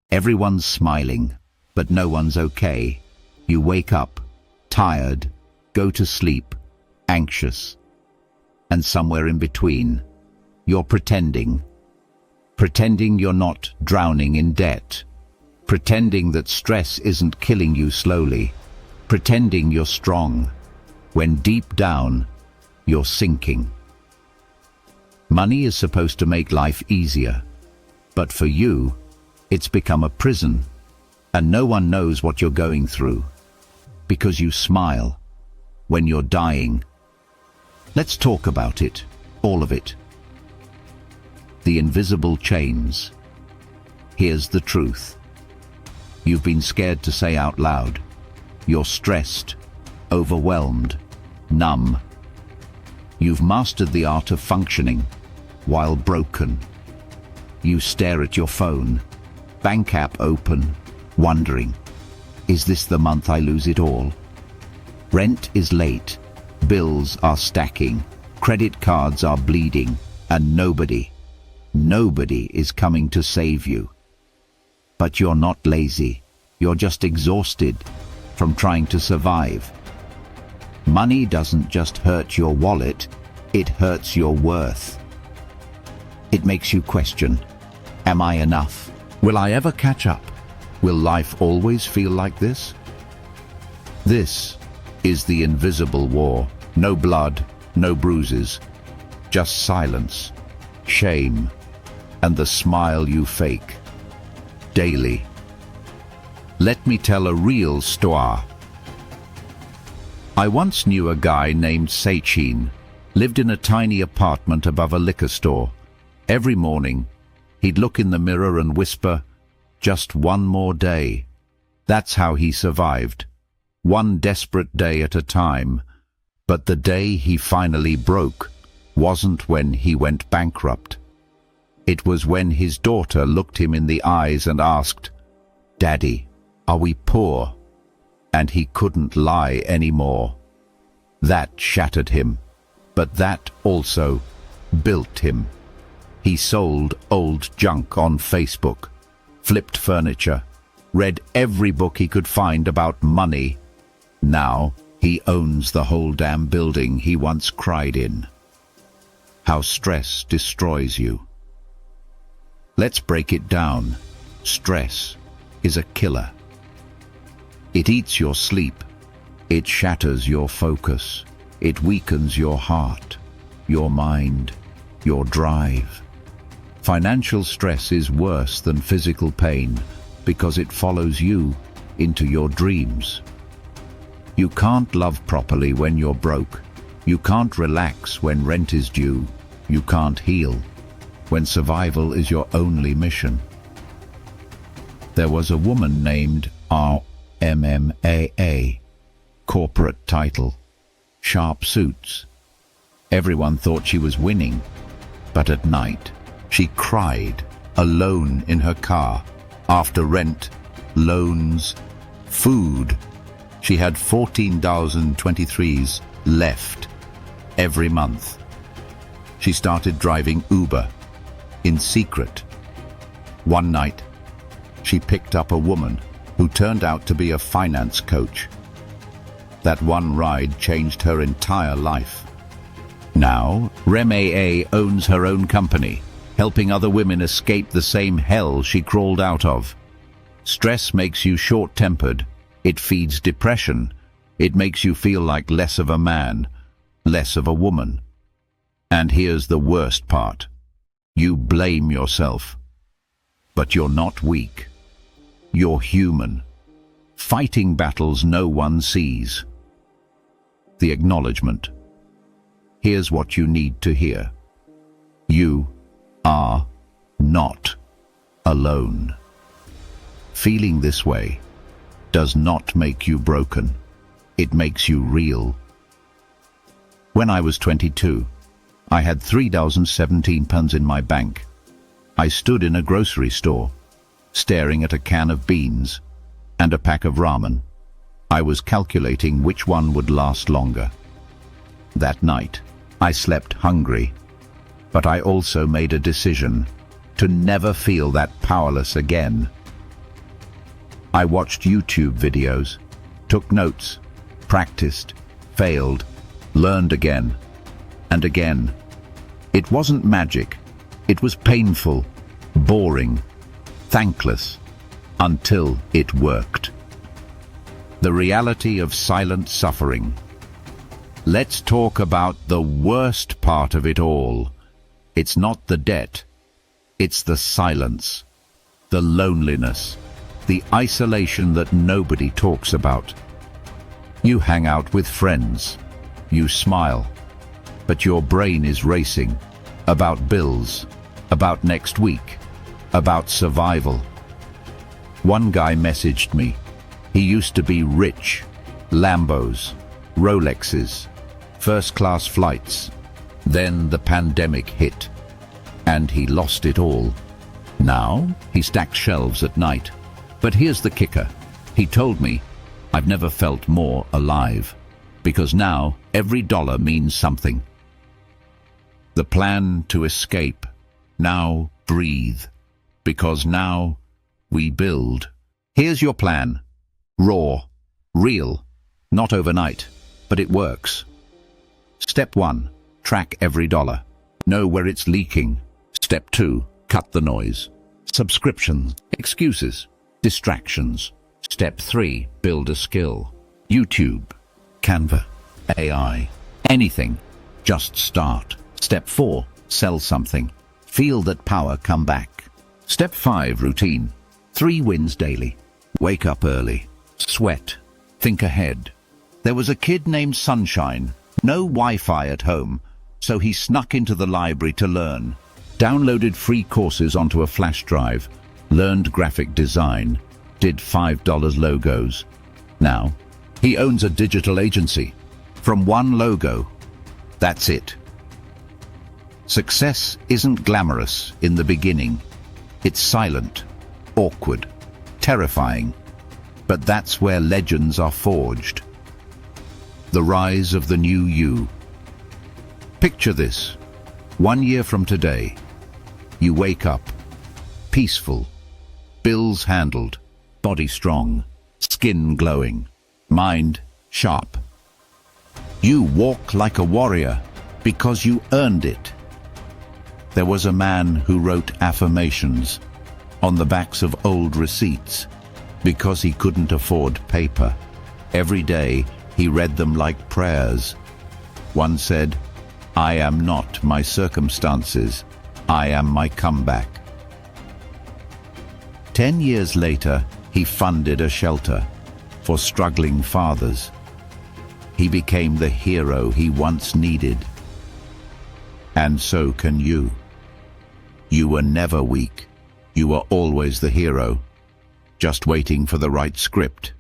Everyone's smiling, but no one's okay. You wake up, tired, go to sleep, anxious. And somewhere in between, you're pretending. Pretending you're not drowning in debt. Pretending that stress isn't killing you slowly. Pretending you're strong, when deep down, you're sinking. Money is supposed to make life easier, but for you, it's become a prison, and no one knows what you're going through, because you smile when you're dying. Let's talk about it, all of it. The invisible chains. Here's the truth. You've been scared to say out loud. You're stressed, overwhelmed, numb. You've mastered the art of functioning while broken. You stare at your phone, bank app open, wondering, is this the month I lose it all? Rent is late, bills are stacking, credit cards are bleeding, and nobody is coming to save you. But you're not lazy, you're just exhausted from trying to survive. Money doesn't just hurt your wallet, it hurts your worth. It makes you question, am I enough? Will I ever catch up? Will life always feel like this? This is the invisible war. No blood, no bruises, just silence, shame, and the smile you fake. Daily. Let me tell a real story. I once knew a guy named Sachin, lived in a tiny apartment above a liquor store. Every morning, he'd look in the mirror and whisper, just one more day. That's how he survived, one desperate day at a time. But the day he finally broke wasn't when he went bankrupt. It was when his daughter looked him in the eyes and asked, "Daddy, are we poor?" And he couldn't lie anymore. That shattered him, but that also built him. He sold old junk on Facebook, flipped furniture, read every book he could find about money. Now he owns the whole damn building he once cried in. How stress destroys you. Let's break it down. Stress is a killer. It eats your sleep. It shatters your focus. It weakens your heart, your mind, your drive. Financial stress is worse than physical pain because it follows you into your dreams. You can't love properly when you're broke. You can't relax when rent is due. You can't heal when survival is your only mission. There was a woman named RMMAA, corporate title, sharp suits. Everyone thought she was winning, but at night she cried alone in her car after rent, loans, food. She had 14,023s left every month. She started driving Uber in secret. One night, she picked up a woman who turned out to be a finance coach. That one ride changed her entire life. Now, RMAA owns her own company, helping other women escape the same hell she crawled out of. Stress makes you short-tempered. It feeds depression. It makes you feel like less of a man, less of a woman. And here's the worst part. You blame yourself. But you're not weak. You're human, fighting battles no one sees. The acknowledgement. Here's what you need to hear. You are not alone. Feeling this way does not make you broken. It makes you real. When I was 22, I had £3,017 in my bank. I stood in a grocery store, staring at a can of beans and a pack of ramen. I was calculating which one would last longer. That night, I slept hungry, but I also made a decision to never feel that powerless again. I watched YouTube videos, took notes, practiced, failed, learned again and again. It wasn't magic. It was painful, boring, thankless, until it worked. The reality of silent suffering. Let's talk about the worst part of it all. It's not the debt. It's the silence, the loneliness, the isolation that nobody talks about. You hang out with friends. You smile. But your brain is racing about bills, about next week, about survival. One guy messaged me. He used to be rich. Lambos, Rolexes, first-class flights. Then the pandemic hit, and he lost it all. Now he stacks shelves at night. But here's the kicker. He told me, I've never felt more alive, because now every dollar means something. The plan to escape. Now breathe, because now we build. Here's your plan. Raw, real, not overnight, but it works. Step 1, track every dollar. Know where it's leaking. Step 2, cut the noise. Subscriptions, excuses, distractions. Step 3, build a skill. YouTube, Canva, AI, anything. Just start. Step 4, sell something. Feel that power come back. Step 5, routine. 3 wins daily. Wake up early. Sweat. Think ahead. There was a kid named Sunshine. No Wi-Fi at home, so he snuck into the library to learn. Downloaded free courses onto a flash drive. Learned graphic design. Did $5 logos. Now, he owns a digital agency. From one logo. That's it. Success isn't glamorous in the beginning. It's silent, awkward, terrifying. But that's where legends are forged. The rise of the new you. Picture this. 1 year from today, you wake up, peaceful, bills handled, body strong, skin glowing, mind sharp. You walk like a warrior because you earned it. There was a man who wrote affirmations on the backs of old receipts because he couldn't afford paper. Every day he read them like prayers. One said, I am not my circumstances, I am my comeback. 10 years later, he funded a shelter for struggling fathers. He became the hero he once needed. And so can you. You were never weak. You were always the hero, just waiting for the right script.